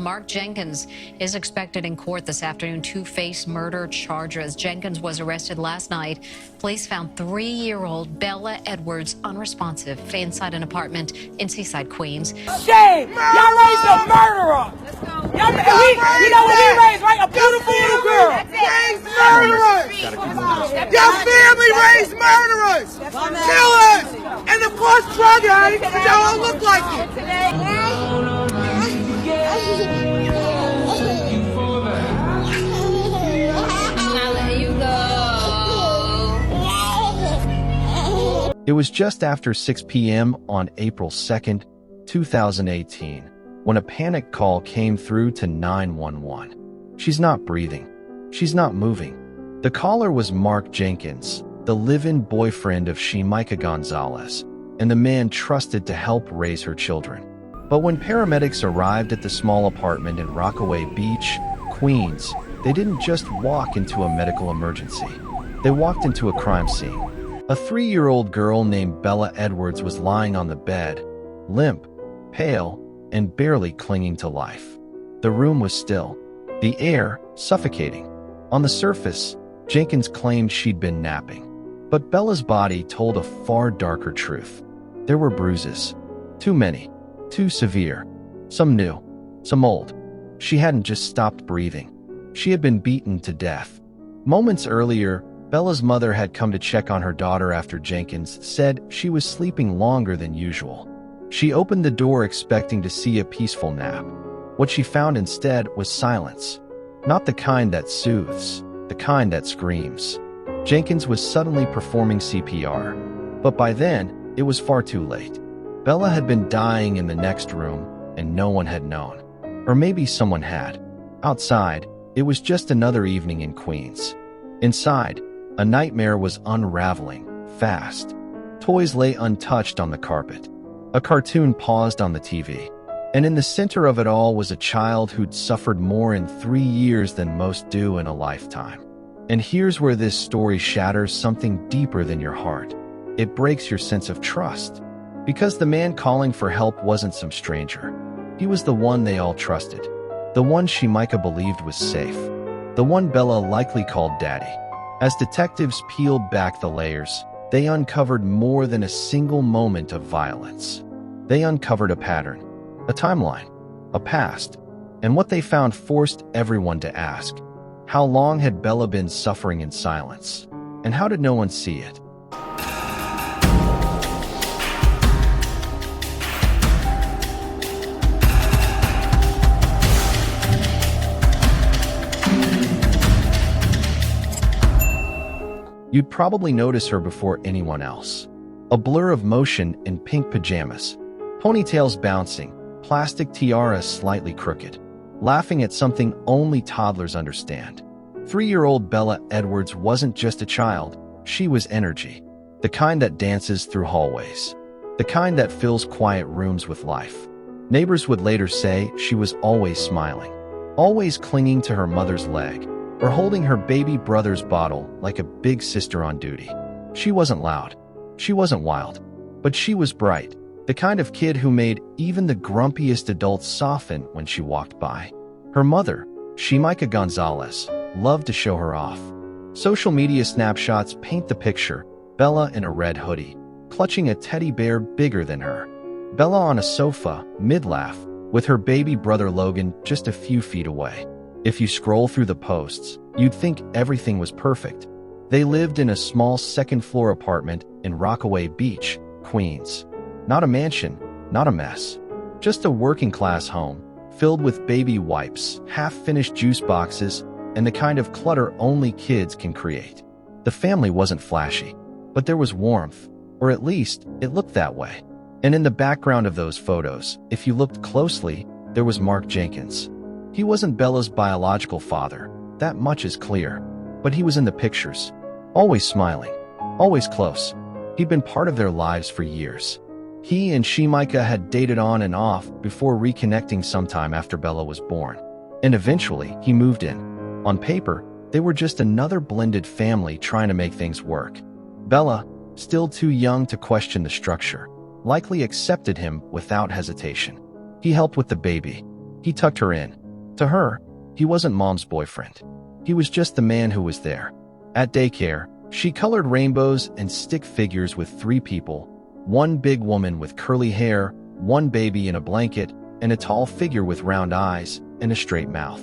Mark Jenkins is expected in court this afternoon to face murder charges. Jenkins was arrested last night. Police found 3-year-old Bella Edwards unresponsive inside an apartment in Seaside, Queens. Shame! Y'all raised a murderer! Y'all, you know what we raised, right? A beautiful little girl! Raised murderers! Your family raised murderers! Killers! And of course drug addicts, because y'all all look like it! It was just after 6 p.m. on April 2nd, 2018, when a panic call came through to 911. She's not breathing. She's not moving. The caller was Mark Jenkins, the live-in boyfriend of Shemika Gonzalez, and the man trusted to help raise her children. But when paramedics arrived at the small apartment in Rockaway Beach, Queens, they didn't just walk into a medical emergency. They walked into a crime scene. A 3-year-old girl named Bella Edwards was lying on the bed, limp, pale, and barely clinging to life. The room was still, the air suffocating. On the surface, Jenkins claimed she'd been napping. But Bella's body told a far darker truth. There were bruises. Too many. Too severe. Some new. Some old. She hadn't just stopped breathing. She had been beaten to death. Moments earlier, Bella's mother had come to check on her daughter after Jenkins said she was sleeping longer than usual. She opened the door expecting to see a peaceful nap. What she found instead was silence. Not the kind that soothes, the kind that screams. Jenkins was suddenly performing CPR. But by then, it was far too late. Bella had been dying in the next room, and no one had known. Or maybe someone had. Outside, it was just another evening in Queens. Inside, a nightmare was unraveling, fast. Toys lay untouched on the carpet. A cartoon paused on the TV. And in the center of it all was a child who'd suffered more in 3 years than most do in a lifetime. And here's where this story shatters something deeper than your heart. It breaks your sense of trust. Because the man calling for help wasn't some stranger. He was the one they all trusted. The one Shemika believed was safe. The one Bella likely called Daddy. As detectives peeled back the layers, they uncovered more than a single moment of violence. They uncovered a pattern, a timeline, a past, and what they found forced everyone to ask, how long had Bella been suffering in silence? And how did no one see it? You'd probably notice her before anyone else. A blur of motion in pink pajamas, ponytails bouncing, plastic tiara slightly crooked, laughing at something only toddlers understand. 3-year-old Bella Edwards wasn't just a child, she was energy. The kind that dances through hallways. The kind that fills quiet rooms with life. Neighbors would later say she was always smiling, always clinging to her mother's leg, or holding her baby brother's bottle like a big sister on duty. She wasn't loud. She wasn't wild. But she was bright. The kind of kid who made even the grumpiest adults soften when she walked by. Her mother, Shemika Gonzalez, loved to show her off. Social media snapshots paint the picture. Bella in a red hoodie, clutching a teddy bear bigger than her. Bella on a sofa, mid-laugh, with her baby brother Logan just a few feet away. If you scroll through the posts, you'd think everything was perfect. They lived in a small second-floor apartment in Rockaway Beach, Queens. Not a mansion, not a mess. Just a working-class home, filled with baby wipes, half-finished juice boxes, and the kind of clutter only kids can create. The family wasn't flashy, but there was warmth, or at least, it looked that way. And in the background of those photos, if you looked closely, there was Mark Jenkins. He wasn't Bella's biological father, that much is clear. But he was in the pictures. Always smiling. Always close. He'd been part of their lives for years. He and Shemika had dated on and off before reconnecting sometime after Bella was born. And eventually, he moved in. On paper, they were just another blended family trying to make things work. Bella, still too young to question the structure, likely accepted him without hesitation. He helped with the baby. He tucked her in. To her, he wasn't mom's boyfriend. He was just the man who was there. At daycare, she colored rainbows and stick figures with 3 people, one big woman with curly hair, one baby in a blanket, and a tall figure with round eyes and a straight mouth.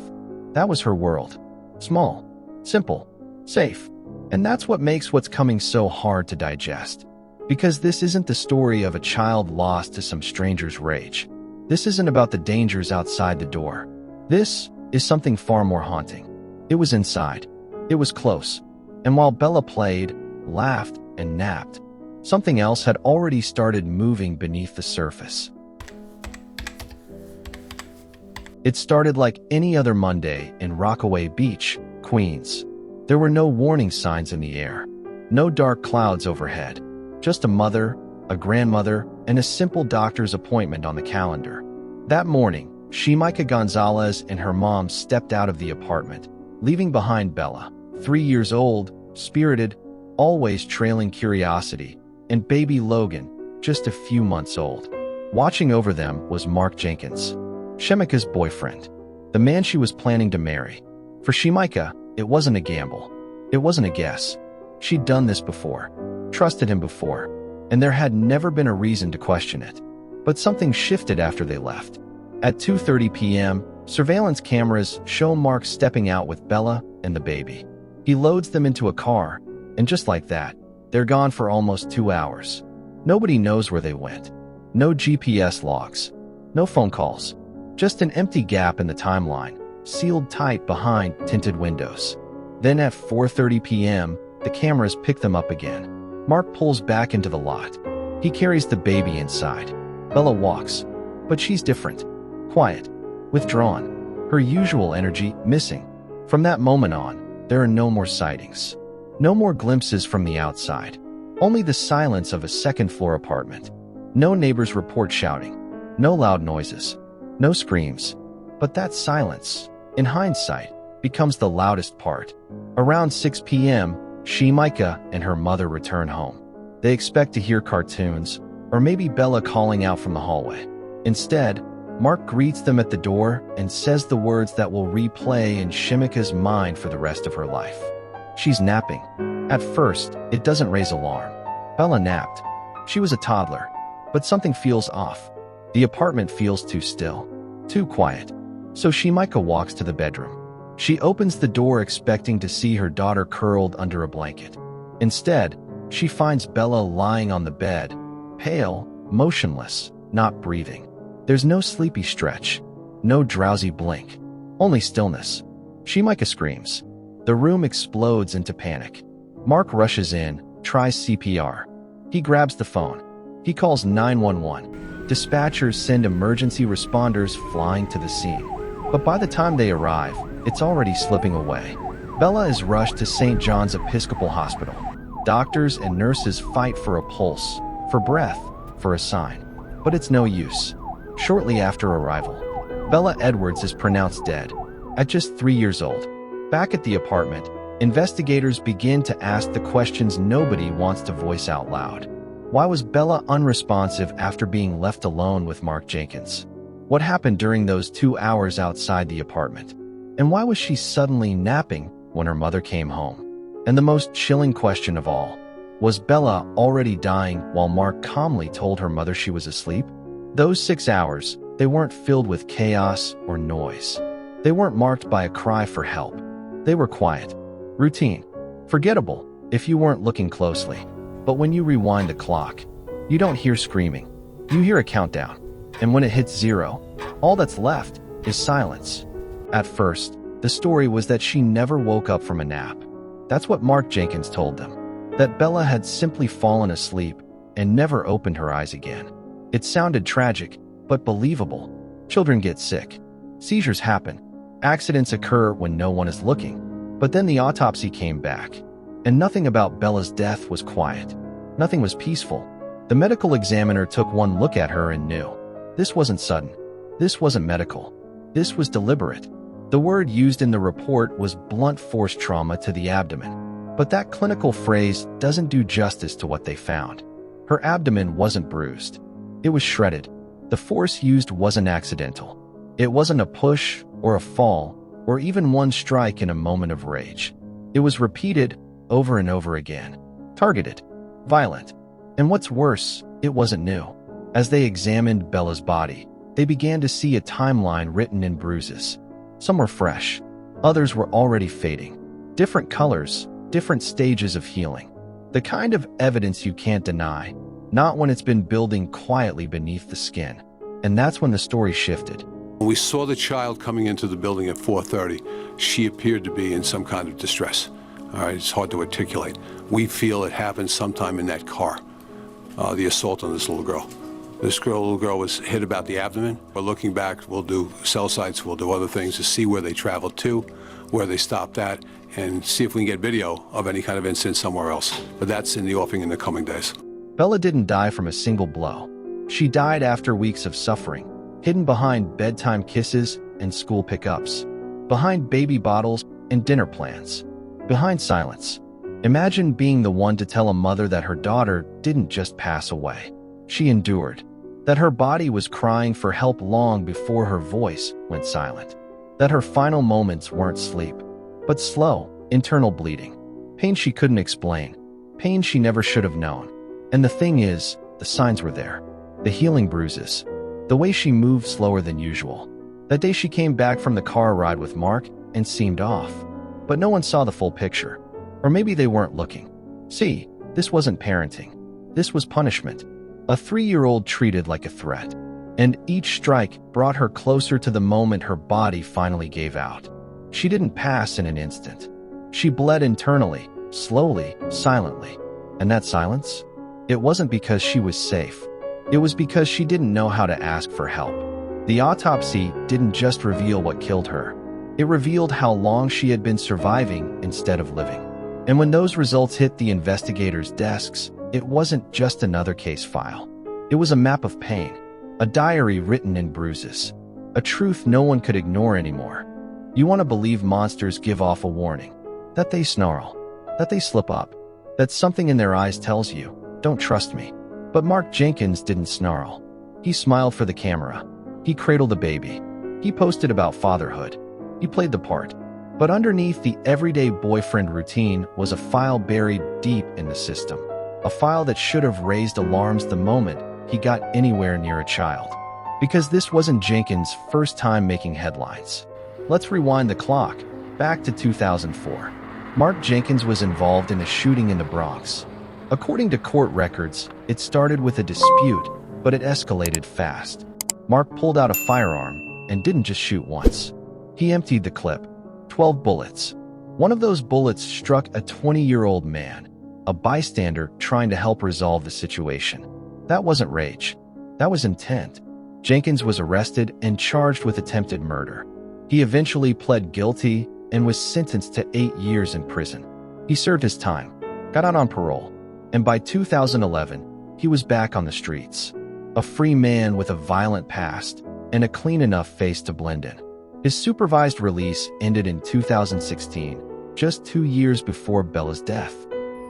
That was her world. Small, simple, safe. And that's what makes what's coming so hard to digest. Because this isn't the story of a child lost to some stranger's rage. This isn't about the dangers outside the door. This is something far more haunting. It was inside. It was close. And while Bella played, laughed, and napped, something else had already started moving beneath the surface. It started like any other Monday in Rockaway Beach, Queens. There were no warning signs in the air, no dark clouds overhead, just a mother, a grandmother, and a simple doctor's appointment on the calendar. That morning, Shemika Gonzalez and her mom stepped out of the apartment, leaving behind Bella, 3 years old, spirited, always trailing curiosity, and baby Logan, just a few months old. Watching over them was Mark Jenkins, Shemika's boyfriend, the man she was planning to marry. For Shemika, it wasn't a gamble. It wasn't a guess. She'd done this before, trusted him before, and there had never been a reason to question it. But something shifted after they left. At 2:30 p.m., surveillance cameras show Mark stepping out with Bella and the baby. He loads them into a car, and just like that, they're gone for almost 2 hours. Nobody knows where they went. No GPS logs. No phone calls. Just an empty gap in the timeline, sealed tight behind tinted windows. Then at 4:30 p.m., the cameras pick them up again. Mark pulls back into the lot. He carries the baby inside. Bella walks, but she's different. Quiet, withdrawn, her usual energy missing. From that moment on, there are no more sightings. No more glimpses from the outside. Only the silence of a second-floor apartment. No neighbors report shouting. No loud noises. No screams. But that silence, in hindsight, becomes the loudest part. Around 6 p.m., Shemika and her mother return home. They expect to hear cartoons, or maybe Bella calling out from the hallway. Instead, Mark greets them at the door and says the words that will replay in Shemika's mind for the rest of her life. She's napping. At first, it doesn't raise alarm. Bella napped. She was a toddler. But something feels off. The apartment feels too still, too quiet. So Shemika walks to the bedroom. She opens the door expecting to see her daughter curled under a blanket. Instead, she finds Bella lying on the bed, pale, motionless, not breathing. There's no sleepy stretch, no drowsy blink, only stillness. Shemika screams. The room explodes into panic. Mark rushes in, tries CPR. He grabs the phone. He calls 911. Dispatchers send emergency responders flying to the scene. But by the time they arrive, it's already slipping away. Bella is rushed to St. John's Episcopal Hospital. Doctors and nurses fight for a pulse, for breath, for a sign. But it's no use. Shortly after arrival, Bella Edwards is pronounced dead, at just 3 years old. Back at the apartment, investigators begin to ask the questions nobody wants to voice out loud. Why was Bella unresponsive after being left alone with Mark Jenkins? What happened during those 2 hours outside the apartment? And why was she suddenly napping when her mother came home? And the most chilling question of all, was Bella already dying while Mark calmly told her mother she was asleep? Those 6 hours, they weren't filled with chaos or noise. They weren't marked by a cry for help. They were quiet, routine, forgettable if you weren't looking closely. But when you rewind the clock, you don't hear screaming. You hear a countdown. And when it hits 0, all that's left is silence. At first, the story was that she never woke up from a nap. That's what Mark Jenkins told them. That Bella had simply fallen asleep and never opened her eyes again. It sounded tragic, but believable. Children get sick. Seizures happen. Accidents occur when no one is looking. But then the autopsy came back. And nothing about Bella's death was quiet. Nothing was peaceful. The medical examiner took one look at her and knew. This wasn't sudden. This wasn't medical. This was deliberate. The word used in the report was blunt force trauma to the abdomen. But that clinical phrase doesn't do justice to what they found. Her abdomen wasn't bruised. It was shredded. The force used wasn't accidental. It wasn't a push or a fall or even one strike in a moment of rage. It was repeated over and over again, targeted, violent. And what's worse, it wasn't new. As they examined Bella's body, they began to see a timeline written in bruises. Some were fresh, others were already fading. Different colors, different stages of healing. The kind of evidence you can't deny, not when it's been building quietly beneath the skin. And that's when the story shifted. When we saw the child coming into the building at 4:30, she appeared to be in some kind of distress. All right, it's hard to articulate. We feel it happened sometime in that car, the assault on this little girl. Little girl was hit about the abdomen. But looking back, we'll do cell sites, we'll do other things to see where they traveled to, where they stopped at, and see if we can get video of any kind of incident somewhere else. But that's in the offing in the coming days. Bella didn't die from a single blow. She died after weeks of suffering, hidden behind bedtime kisses and school pickups, behind baby bottles and dinner plans, behind silence. Imagine being the one to tell a mother that her daughter didn't just pass away. She endured, that her body was crying for help long before her voice went silent, that her final moments weren't sleep, but slow, internal bleeding, pain she couldn't explain, pain she never should have known. And the thing is, the signs were there. The healing bruises, the way she moved slower than usual. That day she came back from the car ride with Mark and seemed off. But no one saw the full picture. Or maybe they weren't looking. See, this wasn't parenting. This was punishment. A 3-year-old treated like a threat. And each strike brought her closer to the moment her body finally gave out. She didn't pass in an instant. She bled internally, slowly, silently. And that silence? It wasn't because she was safe. It was because she didn't know how to ask for help. The autopsy didn't just reveal what killed her. It revealed how long she had been surviving instead of living. And when those results hit the investigators' desks, it wasn't just another case file. It was a map of pain, a diary written in bruises, a truth no one could ignore anymore. You want to believe monsters give off a warning, that they snarl, that they slip up, that something in their eyes tells you, don't trust me. But Mark Jenkins didn't snarl. He smiled for the camera. He cradled the baby. He posted about fatherhood. He played the part. But underneath the everyday boyfriend routine was a file buried deep in the system. A file that should have raised alarms the moment he got anywhere near a child. Because this wasn't Jenkins' first time making headlines. Let's rewind the clock, back to 2004. Mark Jenkins was involved in a shooting in the Bronx. According to court records, it started with a dispute, but it escalated fast. Mark pulled out a firearm and didn't just shoot once. He emptied the clip, 12 bullets. One of those bullets struck a 20-year-old man, a bystander trying to help resolve the situation. That wasn't rage. That was intent. Jenkins was arrested and charged with attempted murder. He eventually pled guilty and was sentenced to 8 years in prison. He served his time, got out on parole, and by 2011, he was back on the streets. A free man with a violent past and a clean enough face to blend in. His supervised release ended in 2016, just 2 years before Bella's death.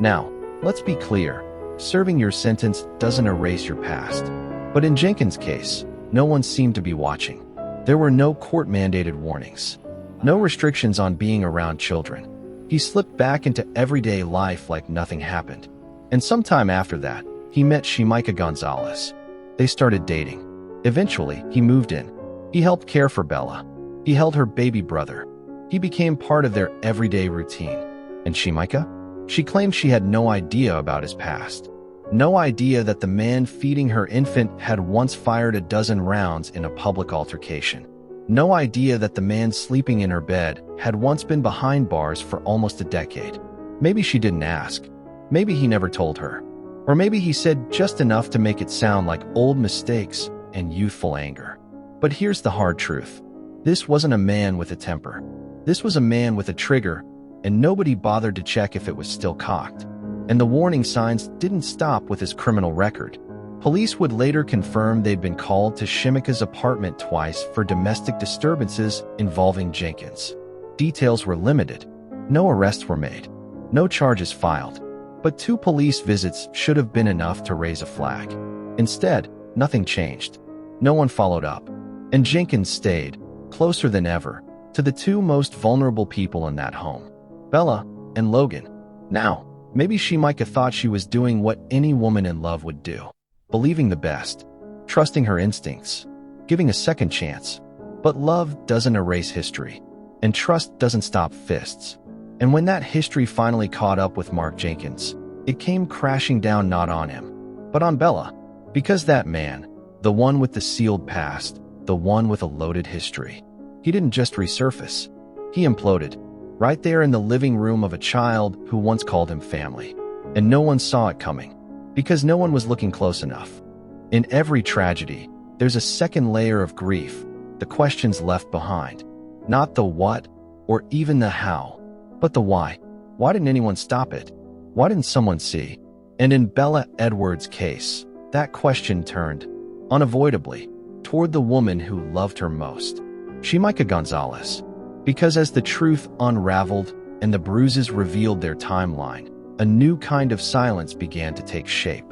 Now, let's be clear, serving your sentence doesn't erase your past. But in Jenkins' case, no one seemed to be watching. There were no court-mandated warnings, no restrictions on being around children. He slipped back into everyday life like nothing happened. And sometime after that, he met Shimika Gonzalez. They started dating. Eventually, he moved in. He helped care for Bella. He held her baby brother. He became part of their everyday routine. And Shimika? She claimed she had no idea about his past. No idea that the man feeding her infant had once fired a dozen rounds in a public altercation. No idea that the man sleeping in her bed had once been behind bars for almost a decade. Maybe she didn't ask. Maybe he never told her. Or maybe he said just enough to make it sound like old mistakes and youthful anger. But here's the hard truth. This wasn't a man with a temper. This was a man with a trigger, and nobody bothered to check if it was still cocked. And the warning signs didn't stop with his criminal record. Police would later confirm they'd been called to Shimika's apartment twice for domestic disturbances involving Jenkins. Details were limited. No arrests were made. No charges filed. But 2 police visits should have been enough to raise a flag. Instead, nothing changed. No one followed up. And Jenkins stayed, closer than ever, to the two most vulnerable people in that home, Bella and Logan. Now, maybe Shemika thought she was doing what any woman in love would do, believing the best, trusting her instincts, giving a second chance. But love doesn't erase history, and trust doesn't stop fists. And when that history finally caught up with Mark Jenkins, it came crashing down not on him, but on Bella. Because that man, the one with the sealed past, the one with a loaded history, he didn't just resurface. He imploded, right there in the living room of a child who once called him family. And no one saw it coming, because no one was looking close enough. In every tragedy, there's a second layer of grief, the questions left behind. Not the what, or even the how, but the why. Why didn't anyone stop it? Why didn't someone see? And in Bella Edwards' case, that question turned, unavoidably, toward the woman who loved her most, Shemika Gonzalez. Because as the truth unraveled and the bruises revealed their timeline, a new kind of silence began to take shape.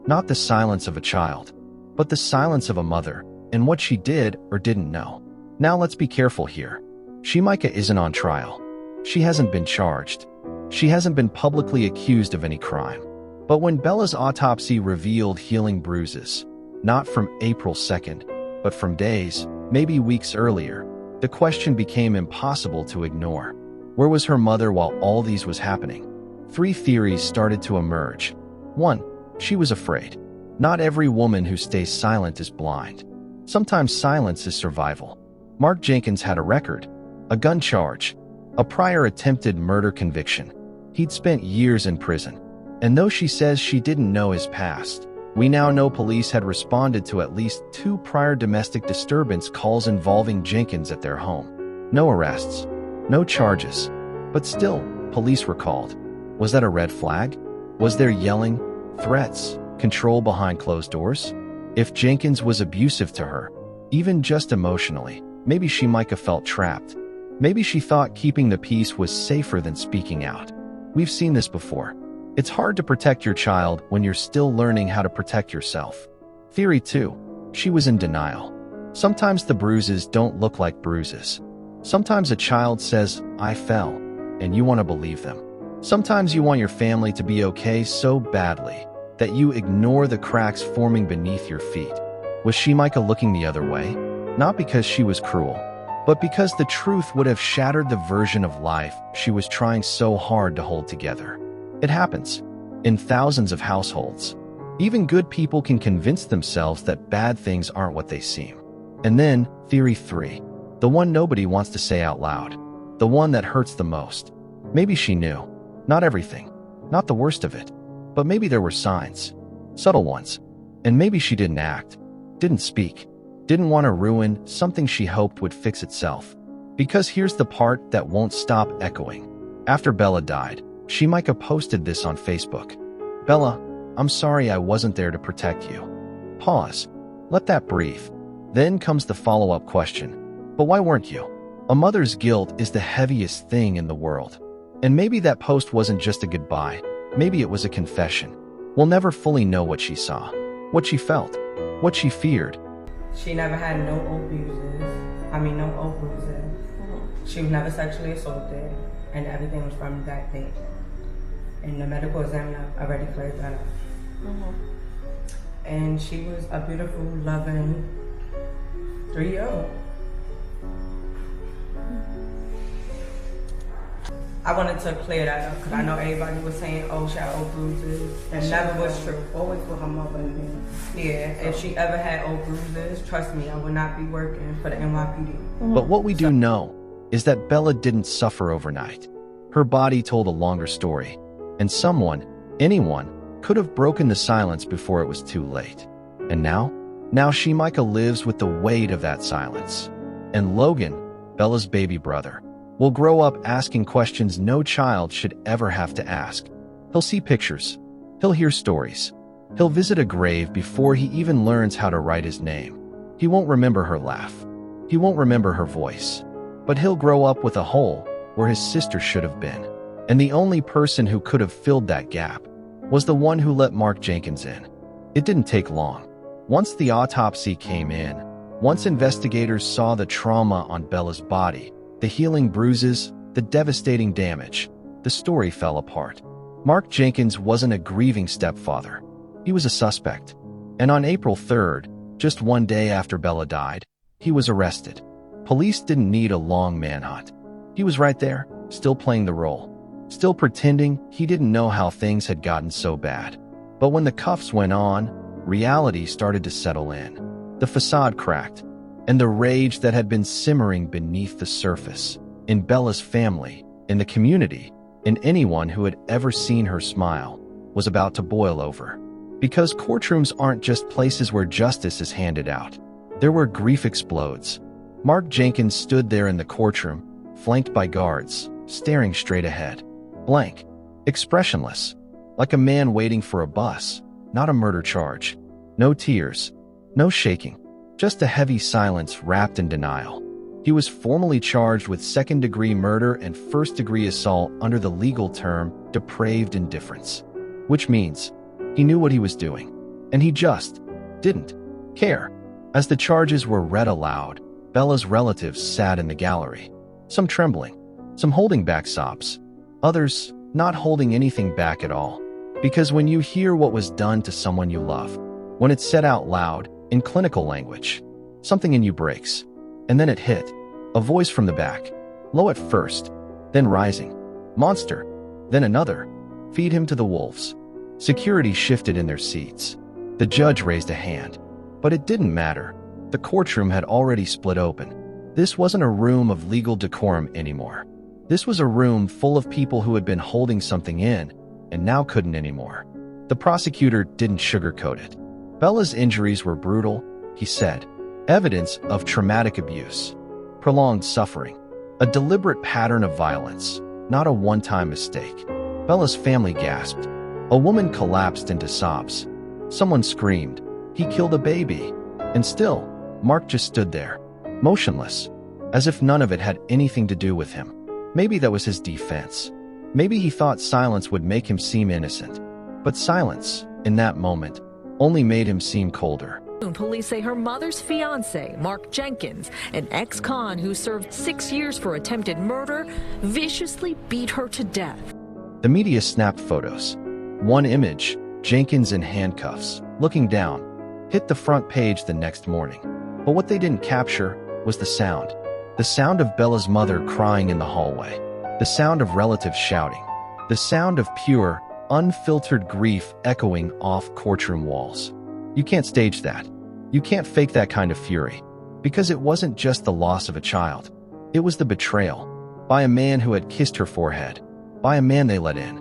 Not the silence of a child, but the silence of a mother, and what she did or didn't know. Now let's be careful here. Shemika isn't on trial. She hasn't been charged. She hasn't been publicly accused of any crime. But when Bella's autopsy revealed healing bruises, not from April 2nd, but from days, maybe weeks earlier, the question became impossible to ignore. Where was her mother while all these was happening? 3 theories started to emerge. 1, she was afraid. Not every woman who stays silent is blind. Sometimes silence is survival. Mark Jenkins had a record, a gun charge, a prior attempted murder conviction. He'd spent years in prison. And though she says she didn't know his past, we now know police had responded to at least 2 prior domestic disturbance calls involving Jenkins at their home. No arrests, no charges, but still, police were called. Was that a red flag? Was there yelling, threats, control behind closed doors? If Jenkins was abusive to her, even just emotionally, maybe Shemika felt trapped. Maybe she thought keeping the peace was safer than speaking out. We've seen this before. It's hard to protect your child when you're still learning how to protect yourself. Theory 2. She was in denial. Sometimes the bruises don't look like bruises. Sometimes a child says, "I fell," and you want to believe them. Sometimes you want your family to be okay so badly that you ignore the cracks forming beneath your feet. Was Shemika looking the other way? Not because she was cruel, but because the truth would have shattered the version of life she was trying so hard to hold together. It happens in thousands of households. Even good people can convince themselves that bad things aren't what they seem. And then, theory 3, the one nobody wants to say out loud, the one that hurts the most. Maybe she knew. Not everything, not the worst of it, but maybe there were signs, subtle ones. And maybe she didn't act, didn't speak, didn't want to ruin something she hoped would fix itself. Because here's the part that won't stop echoing. After Bella died, Shemika posted this on Facebook. "Bella, I'm sorry I wasn't there to protect you." Pause. Let that breathe. Then comes the follow-up question. But why weren't you? A mother's guilt is the heaviest thing in the world. And maybe that post wasn't just a goodbye. Maybe it was a confession. We'll never fully know what she saw, what she felt, what she feared. She never had no bruises. She was never sexually assaulted, and everything was from that date. And the medical examiner already cleared that up. And she was a beautiful, loving 3-year-old. I wanted to clear that up because I know everybody was saying, "Oh, she had old bruises." That never was true. Always with her mother. Yeah, if she ever had old bruises, trust me, I would not be working for the NYPD. But what we do know is that Bella didn't suffer overnight. Her body told a longer story. And someone, anyone, could have broken the silence before it was too late. And now Shemika lives with the weight of that silence. And Logan, Bella's baby brother, will grow up asking questions no child should ever have to ask. He'll see pictures. He'll hear stories. He'll visit a grave before he even learns how to write his name. He won't remember her laugh. He won't remember her voice. But he'll grow up with a hole where his sister should have been. And the only person who could have filled that gap was the one who let Mark Jenkins in. It didn't take long. Once the autopsy came in, Once investigators saw the trauma on Bella's body, the healing bruises, the devastating damage, the story fell apart. Mark Jenkins wasn't a grieving stepfather. He was a suspect. And on April 3rd, just one day after Bella died, he was arrested. Police didn't need a long manhunt. He was right there, still playing the role, still pretending he didn't know how things had gotten so bad. But when the cuffs went on, reality started to settle in. The facade cracked, and the rage that had been simmering beneath the surface, in Bella's family, in the community, in anyone who had ever seen her smile, was about to boil over. Because courtrooms aren't just places where justice is handed out. They're where grief explodes. Mark Jenkins stood there in the courtroom, flanked by guards, staring straight ahead. Blank. Expressionless. Like a man waiting for a bus, not a murder charge. No tears. No shaking. Just a heavy silence wrapped in denial. He was formally charged with second-degree murder and first-degree assault under the legal term depraved indifference. Which means he knew what he was doing, and he just didn't care. As the charges were read aloud, Bella's relatives sat in the gallery, some trembling, some holding back sobs, others not holding anything back at all. Because when you hear what was done to someone you love, when it's said out loud, in clinical language, something in you breaks. And then it hit. A voice from the back, low at first, then rising. Monster. Then another. Feed him to the wolves. Security shifted in their seats. The judge raised a hand. But it didn't matter. The courtroom had already split open. This wasn't a room of legal decorum anymore. This was a room full of people who had been holding something in and now couldn't anymore. The prosecutor didn't sugarcoat it. Bella's injuries were brutal, he said. Evidence of traumatic abuse, prolonged suffering, a deliberate pattern of violence, not a one-time mistake. Bella's family gasped. A woman collapsed into sobs. Someone screamed, "He killed a baby." And still, Mark just stood there, motionless, as if none of it had anything to do with him. Maybe that was his defense. Maybe he thought silence would make him seem innocent. But silence, in that moment, only made him seem colder. Police say her mother's fiancé, Mark Jenkins, an ex-con who served 6 years for attempted murder, viciously beat her to death. The media snapped photos. One image, Jenkins in handcuffs, looking down, hit the front page the next morning. But what they didn't capture was the sound. The sound of Bella's mother crying in the hallway. The sound of relatives shouting. The sound of pure, unfiltered grief echoing off courtroom walls. You can't stage that. You can't fake that kind of fury. Because it wasn't just the loss of a child. It was the betrayal. By a man who had kissed her forehead. By a man they let in.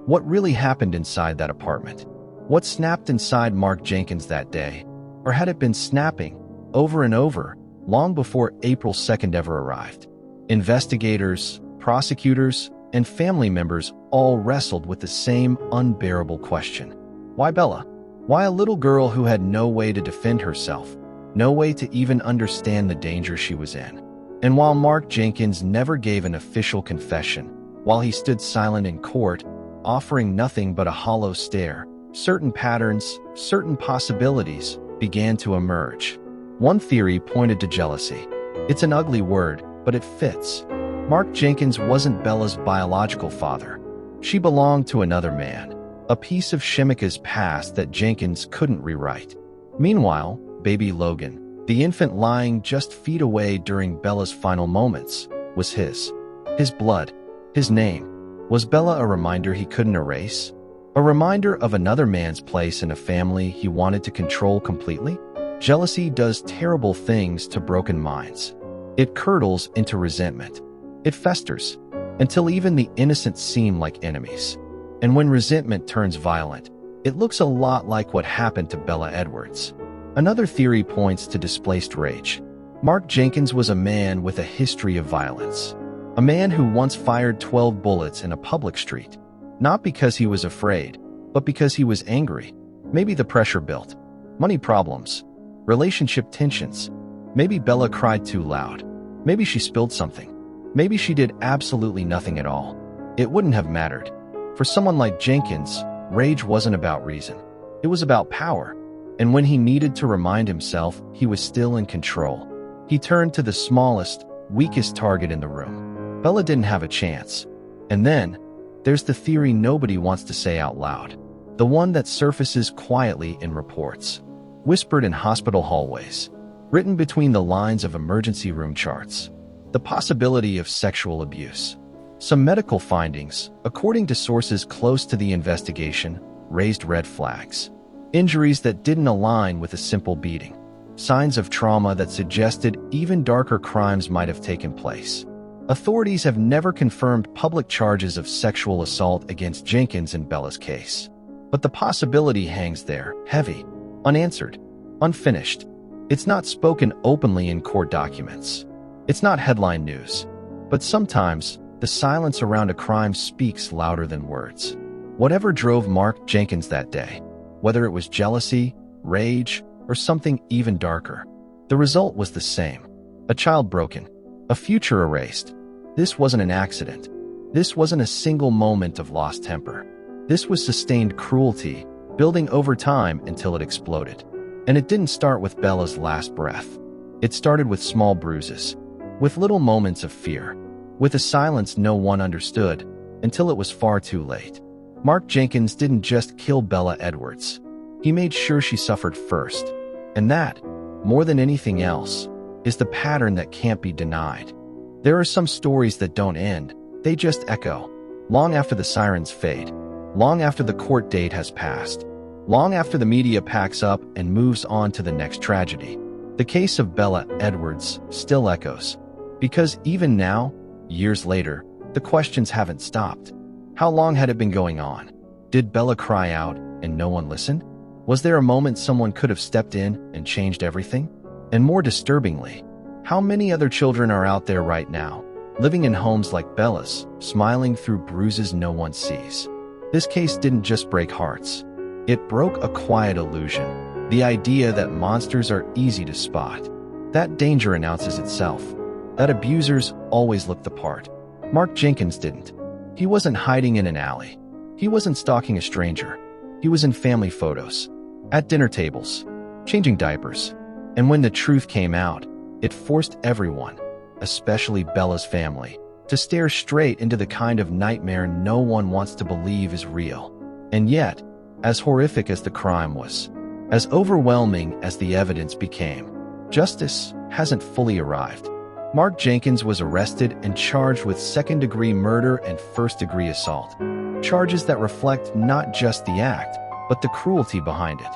What really happened inside that apartment? What snapped inside Mark Jenkins that day? Or had it been snapping, over and over, long before April 2nd ever arrived? Investigators, prosecutors, and family members all wrestled with the same unbearable question. Why Bella? Why a little girl who had no way to defend herself, no way to even understand the danger she was in? And while Mark Jenkins never gave an official confession, while he stood silent in court, offering nothing but a hollow stare, certain patterns, certain possibilities began to emerge. One theory pointed to jealousy. It's an ugly word, but it fits. Mark Jenkins wasn't Bella's biological father. She belonged to another man. A piece of Shemika's past that Jenkins couldn't rewrite. Meanwhile, baby Logan, the infant lying just feet away during Bella's final moments, was his. His blood, his name. Was Bella a reminder he couldn't erase? A reminder of another man's place in a family he wanted to control completely? Jealousy does terrible things to broken minds. It curdles into resentment. It festers, until even the innocent seem like enemies. And when resentment turns violent, it looks a lot like what happened to Bella Edwards. Another theory points to displaced rage. Mark Jenkins was a man with a history of violence. A man who once fired 12 bullets in a public street. Not because he was afraid, but because he was angry. Maybe the pressure built. Money problems. Relationship tensions. Maybe Bella cried too loud. Maybe she spilled something. Maybe she did absolutely nothing at all. It wouldn't have mattered. For someone like Jenkins, rage wasn't about reason. It was about power. And when he needed to remind himself he was still in control, he turned to the smallest, weakest target in the room. Bella didn't have a chance. And then, there's the theory nobody wants to say out loud. The one that surfaces quietly in reports, whispered in hospital hallways, written between the lines of emergency room charts. The possibility of sexual abuse. Some medical findings, according to sources close to the investigation, raised red flags. Injuries that didn't align with a simple beating. Signs of trauma that suggested even darker crimes might have taken place. Authorities have never confirmed public charges of sexual assault against Jenkins in Bella's case. But the possibility hangs there, heavy, unanswered, unfinished. It's not spoken openly in court documents. It's not headline news. But sometimes, the silence around a crime speaks louder than words. Whatever drove Mark Jenkins that day, whether it was jealousy, rage, or something even darker, the result was the same. A child broken, a future erased. This wasn't an accident. This wasn't a single moment of lost temper. This was sustained cruelty, building over time until it exploded. And it didn't start with Bella's last breath. It started with small bruises, with little moments of fear, with a silence no one understood, until it was far too late. Mark Jenkins didn't just kill Bella Edwards. He made sure she suffered first. And that, more than anything else, is the pattern that can't be denied. There are some stories that don't end, they just echo. Long after the sirens fade, long after the court date has passed, long after the media packs up and moves on to the next tragedy. The case of Bella Edwards still echoes. Because even now, years later, the questions haven't stopped. How long had it been going on? Did Bella cry out and no one listened? Was there a moment someone could have stepped in and changed everything? And more disturbingly, how many other children are out there right now, living in homes like Bella's, smiling through bruises no one sees? This case didn't just break hearts. It broke a quiet illusion, the idea that monsters are easy to spot. That danger announces itself, that abusers always look the part. Mark Jenkins didn't. He wasn't hiding in an alley. He wasn't stalking a stranger. He was in family photos, at dinner tables, changing diapers. And when the truth came out, it forced everyone, especially Bella's family, to stare straight into the kind of nightmare no one wants to believe is real. And yet, as horrific as the crime was, as overwhelming as the evidence became, justice hasn't fully arrived. Mark Jenkins was arrested and charged with second-degree murder and first-degree assault, charges that reflect not just the act, but the cruelty behind it.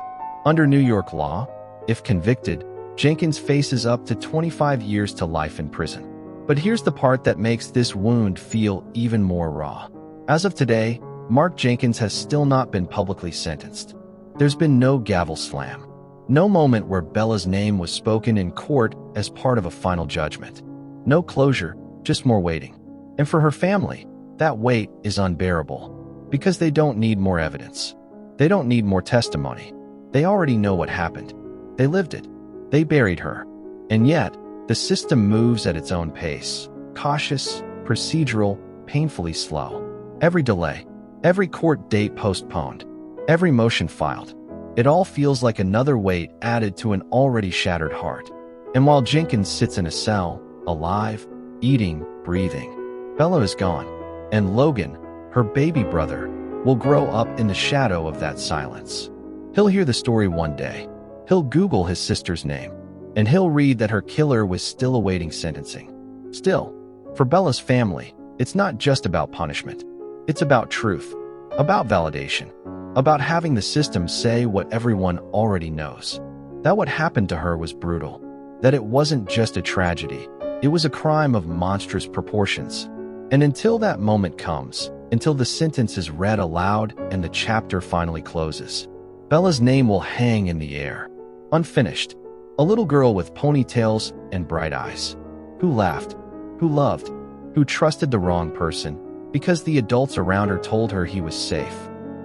Under New York law, if convicted, Jenkins faces up to 25 years to life in prison. But here's the part that makes this wound feel even more raw. As of today, Mark Jenkins has still not been publicly sentenced. There's been no gavel slam. No moment where Bella's name was spoken in court as part of a final judgment. No closure, just more waiting. And for her family, that wait is unbearable. Because they don't need more evidence. They don't need more testimony. They already know what happened. They lived it. They buried her. And yet, the system moves at its own pace. Cautious, procedural, painfully slow. Every delay, every court date postponed, every motion filed. It all feels like another weight added to an already shattered heart. And while Jenkins sits in a cell, alive, eating, breathing, Bella is gone. And Logan, her baby brother, will grow up in the shadow of that silence. He'll hear the story one day. He'll Google his sister's name. And he'll read that her killer was still awaiting sentencing. Still, for Bella's family, it's not just about punishment. It's about truth, about validation, about having the system say what everyone already knows. That what happened to her was brutal. That it wasn't just a tragedy. It was a crime of monstrous proportions. And until that moment comes, until the sentence is read aloud and the chapter finally closes, Bella's name will hang in the air, unfinished. A little girl with ponytails and bright eyes, who laughed, who loved, who trusted the wrong person because the adults around her told her he was safe.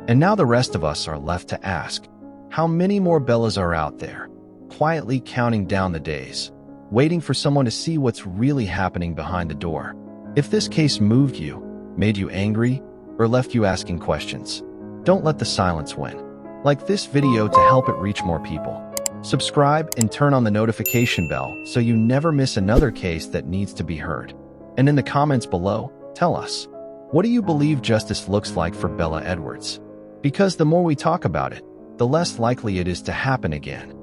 And now the rest of us are left to ask, how many more Bellas are out there, quietly counting down the days, waiting for someone to see what's really happening behind the door? If this case moved you, made you angry, or left you asking questions, don't let the silence win. Like this video to help it reach more people. Subscribe and turn on the notification bell so you never miss another case that needs to be heard. And in the comments below, tell us, what do you believe justice looks like for Bella Edwards? Because the more we talk about it, the less likely it is to happen again.